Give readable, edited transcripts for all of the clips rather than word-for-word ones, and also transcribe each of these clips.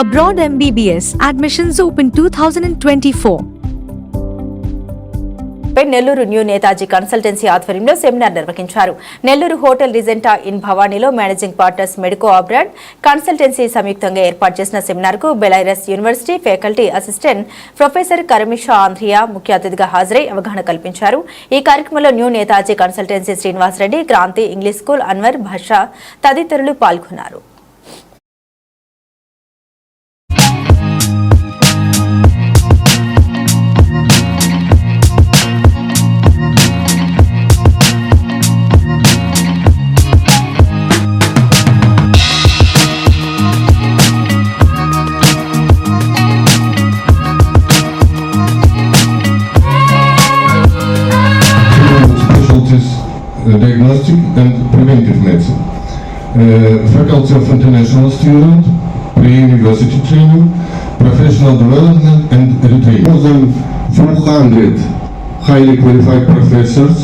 Abroad MBBS admissions open 2024. Nellore new Netaji consultancy ఆధ్వర్యంలో seminar నిర్వహించారు. Nellore hotel Regenta inn భవానీలో managing partners medico abroad consultancy సంయుక్తంగా ఏర్పాటు చేసిన సెమినార్కు Belarus university faculty assistant professor కరమిషా ఆంధ్రియా ముఖ్య అతిథిగా హాజరై అవగాహన కల్పించారు. ఈ కార్యక్రమంలో new Netaji consultancy Srinivasareddy, Kranthi English school Anwar Basha తదితరులు పాల్గొన్నారు. Diagnostic and preventive medicine, faculty of international student, pre-university training, professional development and retraining. More than 400 highly qualified professors.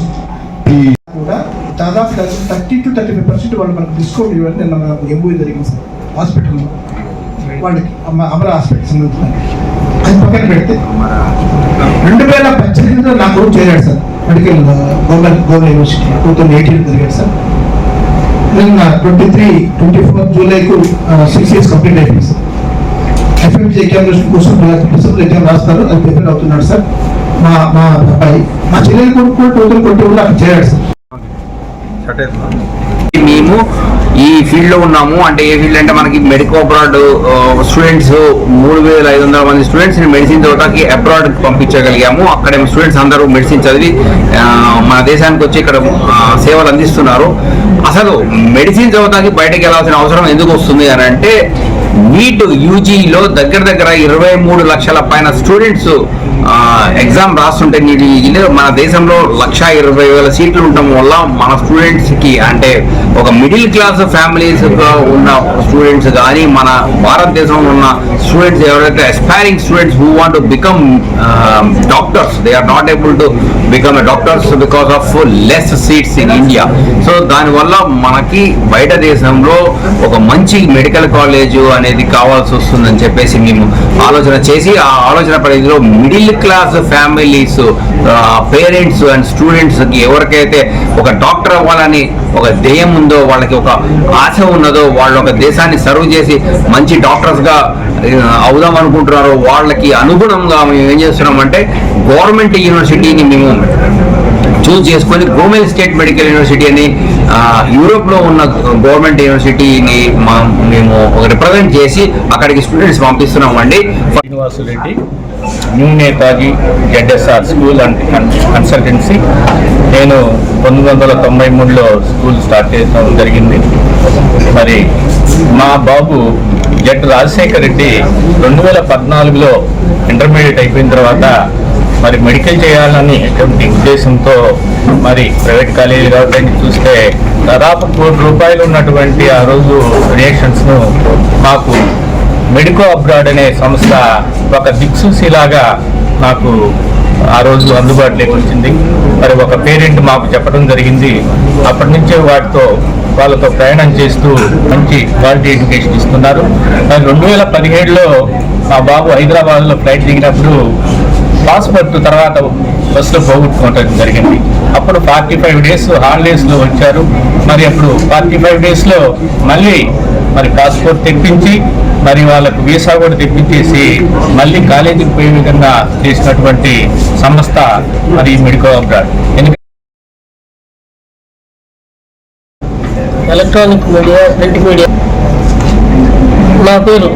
దాదాపు 30 to 35% వాళ్ళు మనకు డిస్కౌంట్ ఇవ్వాలి. నేను ఎంబూఏ జరిగింది సార్ హాస్పిటల్లో వాళ్ళకి అమరా హాస్పిటల్ సంబంధించిన అది పక్కన పెడితే 2018లో నాకు చేరాడు సార్ మెడికల్ గవర్నమెంట్ యూనివర్సిటీ 2018 జరిగాడు సార్. నిన్న 24 జూలైకు 6 years కంప్లీట్ అయిపోయింది సార్. ఎఫ్ఎంజీ ఎగ్జామినేషన్ కోసం డిసెంబర్ ఎగ్జామ్ రాస్తారు, అది ప్రిపేర్ అవుతున్నాడు సార్. మా అబ్బాయి మా చెల్లెలు కొడుకు 2021లో అక్కడ చేరాడు సార్. మేము ఈ ఫీల్డ్ లో ఉన్నాము. అంటే ఏ ఫీల్డ్ అంటే మనకి మెడికో అబ్రాడ్ స్టూడెంట్స్ 3500 మంది స్టూడెంట్స్ ని మెడిసిన్ చదవడానికి అబ్రాడ్ పంపించగలిగాము. అక్కడ స్టూడెంట్స్ అందరూ మెడిసిన్ చదివి మన దేశానికి వచ్చి ఇక్కడ సేవలు అందిస్తున్నారు. అసలు మెడిసిన్ చదవడానికి బయటకు వెళ్ళాల్సిన అవసరం ఎందుకు వస్తుంది అని అంటే నీట్ యూజీలో దగ్గర 23 లక్షల పైన స్టూడెంట్స్ ఎగ్జామ్ రాస్తుంటే నీట్ మన దేశంలో 1,20,000 సీట్లు ఉండటం వల్ల మన స్టూడెంట్స్ కి అంటే ఒక మిడిల్ క్లాస్ ఫ్యామిలీస్ ఉన్న స్టూడెంట్స్ కానీ మన భారతదేశంలో ఉన్న స్టూడెంట్స్ ఎవరైతే aspiring students who want to become doctors, they are not able to become doctors because of less seats in India. So దానివల్ల మనకి బయట దేశంలో ఒక మంచి మెడికల్ కాలేజ్ అనేది కావాల్సి వస్తుందని చెప్పేసి మేము ఆలోచన చేసి ఆ ఆలోచన పరిధిలో middle class families parents and students కి ఎవరికైతే ఒక డాక్టర్ అవ్వాలని ఒక ధ్యేయం ఉందో, వాళ్ళకి ఒక ఆశ ఉన్నదో, వాళ్ళు ఒక దేశాన్ని సర్వ్ చేసి మంచి డాక్టర్స్ గా అవుదాం అనుకుంటున్నారో వాళ్ళకి అనుగుణంగా మేము ఏం చేస్తున్నామంటే గవర్నమెంట్ యూనివర్సిటీని మేము చూస్ చేసుకొని గోమెల్ స్టేట్ మెడికల్ యూనివర్సిటీ అని యూరోప్ లో ఉన్న గవర్నమెంట్ యూనివర్సిటీని మేము రిప్రజెంట్ చేసి అక్కడికి స్టూడెంట్స్ పంపిస్తున్నామండి. Srinivasareddy, new Netaji ZSR school and consultancy. నేను 1993లో స్కూల్ స్టార్ట్ చేయడం జరిగింది. మరి మా బాబు జెడ్ రాజశేఖర్ రెడ్డి 2014లో ఇంటర్మీడియట్ అయిపోయిన తర్వాత మరి మెడికల్ చేయాలని ఎటువంటి ఉద్దేశంతో మరి ప్రైవేట్ కాలేజీలు కాబట్టి చూస్తే దాదాపు ₹1 ఉన్నటువంటి ఆ రోజు రియాక్షన్స్ను మాకు మెడికో అబ్రాడ్ అనే సంస్థ ఒక దిక్సూసిలాగా నాకు ఆ రోజు అందుబాటులోకి వచ్చింది. మరి ఒక పేరెంట్ మాకు చెప్పడం జరిగింది. అప్పటి నుంచే వాళ్ళతో ప్రయాణం చేస్తూ మంచి క్వాలిటీ ఎడ్యుకేషన్ ఇస్తున్నారు. మరి 2017లో మా బాబు హైదరాబాద్లో ఫ్లైట్ దిగినప్పుడు పాస్పోర్ట్ తర్వాత బస్సులో పోగొట్టుకోవడం జరిగింది. అప్పుడు 45 days హాలిడేస్లో వచ్చారు. మరి అప్పుడు 45 daysలో మళ్ళీ మరి పాస్పోర్ట్ తెప్పించి మరి వాళ్ళకు వీసా కూడా తెప్పించేసి మళ్ళీ కాలేజీకి పోయే విధంగా చేసినటువంటి సంస్థ మరి medico abroad. Electronic media, print media. నా పేరు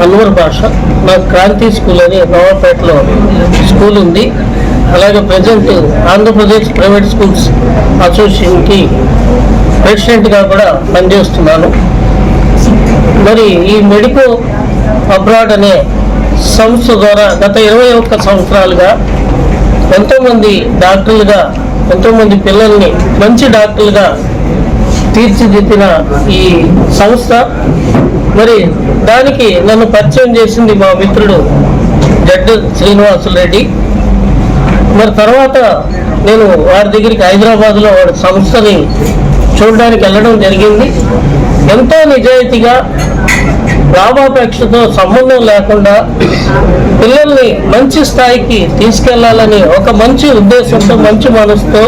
అన్వర్ భాష. నాకు క్రాంతి స్కూల్ అని నవాపేటలో స్కూల్ ఉంది. అలాగే ప్రజెంట్ ఆంధ్రప్రదేశ్ ప్రైవేట్ స్కూల్స్ అసోసియేషన్కి ప్రెసిడెంట్గా కూడా పనిచేస్తున్నాను. మరి ఈ మెడికో అబ్రాడ్ అనే సంస్థ ద్వారా గత 21 సంవత్సరాలుగా ఎంతోమంది డాక్టర్లుగా, ఎంతోమంది పిల్లల్ని మంచి డాక్టర్లుగా తీర్చిదిద్దిన ఈ సంస్థ. మరి దానికి నన్ను పరిచయం చేసింది మా మిత్రుడు జడ్ శ్రీనివాసరెడ్డి. మరి తర్వాత నేను వారి దగ్గరికి హైదరాబాద్లో వాడి సంస్థని చూడడానికి వెళ్ళడం జరిగింది. ఎంతో నిజాయితీగా లాభాపేక్షతో సంబంధం లేకుండా పిల్లల్ని మంచి స్థాయికి తీసుకెళ్లాలని ఒక మంచి ఉద్దేశంతో, మంచి మనసుతో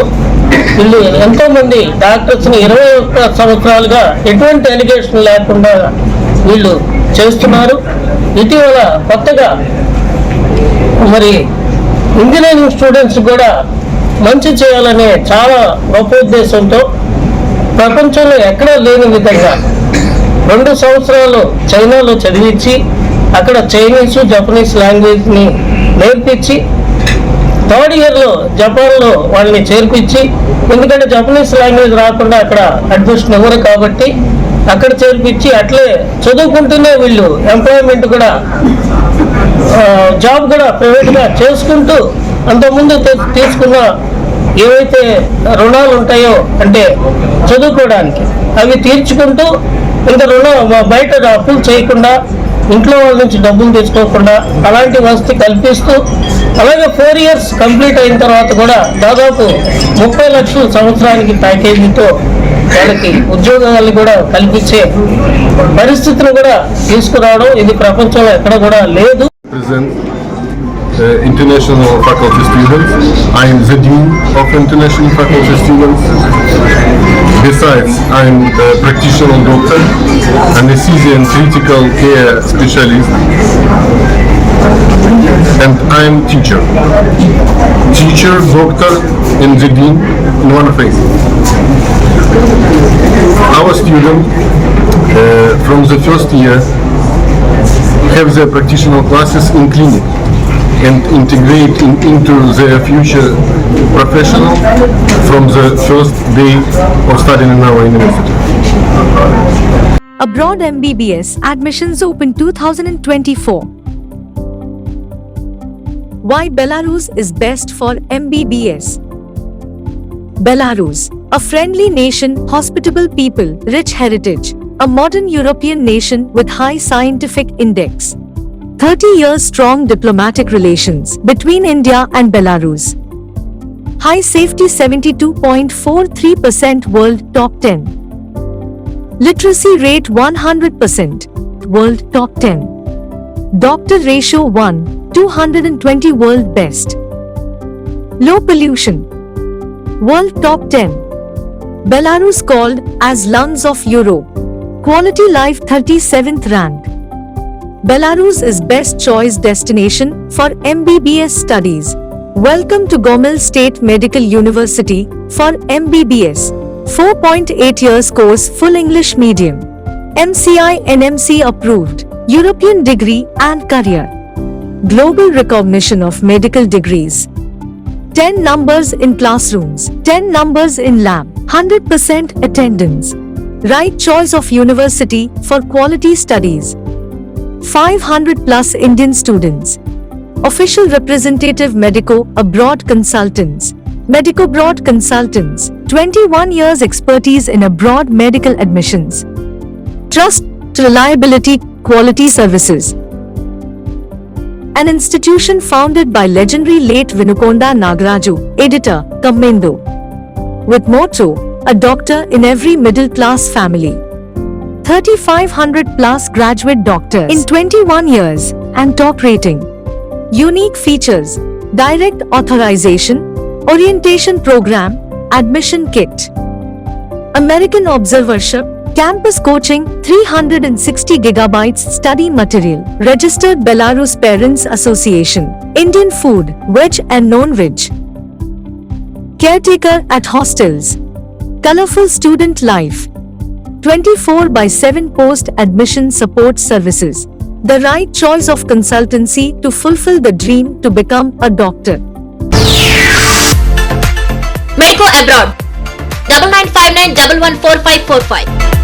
వీళ్ళు ఎంతో మంది డాక్టర్స్ ని 21 సంవత్సరాలుగా ఎటువంటి ఎలిగేషన్ లేకుండా వీళ్ళు చేస్తున్నారు. ఇటీవల కొత్తగా మరి ఇంజనీరింగ్ స్టూడెంట్స్ కూడా మంచి చేయాలనే చాలా గొప్ప ఉద్దేశంతో ప్రపంచంలో ఎక్కడా లేని విధంగా 2 సంవత్సరాలు చైనాలో చదివించి అక్కడ చైనీస్, జపనీస్ లాంగ్వేజ్ని నేర్పించి 3rd ఇయర్లో జపాన్లో వాళ్ళని చేర్పించి, ఎందుకంటే జపనీస్ లాంగ్వేజ్ రాకుండా అక్కడ అడ్మిషన్ ఇవ్వరు కాబట్టి అక్కడ చేర్పించి అట్లే చదువుకుంటూనే వీళ్ళు ఎంప్లాయ్మెంట్ కూడా, జాబ్ కూడా ప్రైవేట్గా చేసుకుంటూ అంతకుముందు తీసుకున్న ఏవైతే రుణాలు ఉంటాయో అంటే చదువుకోవడానికి అవి తీర్చుకుంటూ ఇంత బయట అప్పులు చేయకుండా, ఇంట్లో వాళ్ళ నుంచి డబ్బులు తీసుకోకుండా అలాంటి వసతి కల్పిస్తూ, అలాగే 4 ఇయర్స్ కంప్లీట్ అయిన తర్వాత కూడా దాదాపు 30 లక్షల సంవత్సరానికి ప్యాకేజీతో వాళ్ళకి ఉద్యోగాలు కూడా కల్పించే పరిస్థితిని కూడా తీసుకురావడం ఇది ప్రపంచంలో ఎక్కడ కూడా లేదు. International faculty students. I am the Dean of International Faculty Students. Besides, I am a practitioner doctor, anesthesia and critical care specialist, and I am teacher. Teacher, doctor, and the Dean in one place. Our students from the first year have their practitioner classes in clinic and integrate into their future professional from the first day of studying in our university. Abroad MBBS admissions open 2024. Why Belarus is best for MBBS? Belarus, a friendly nation, hospitable people, rich heritage, a modern European nation with high scientific index. 30 years strong diplomatic relations between India and Belarus. High safety 72.43% world top 10. Literacy rate 100% world top 10. Doctor ratio 1:220 world best. Low pollution world top 10. Belarus called as lungs of Europe. Quality life 37th rank. Belarus is best choice destination for MBBS studies. Welcome to Gomel State Medical University for MBBS. 4.8 years course, full English medium. MCI NMC approved. European degree and career. Global recognition of medical degrees. 10 numbers in classrooms, 10 numbers in lab, 100% attendance. Right choice of university for quality studies. 500 plus Indian students. Official representative Medico Abroad Consultants. Medico Abroad Consultants. 21 years expertise in abroad medical admissions. Trust, reliability, quality services. An institution founded by legendary late Vinukonda Nagaraju, editor, Commendo. With motto, a doctor in every middle class family. 3,500 plus graduate doctors in 21 years and top rating. Unique features: direct authorization, orientation program, admission kit, American observership, campus coaching, 360 gigabytes study material, registered Belarus Parents Association, Indian food, veg and non-veg, caretaker at hostels, colorful student life, 24/7 post-admission support services. The right choice of consultancy to fulfill the dream to become a doctor. Medico Abroad 9959114545.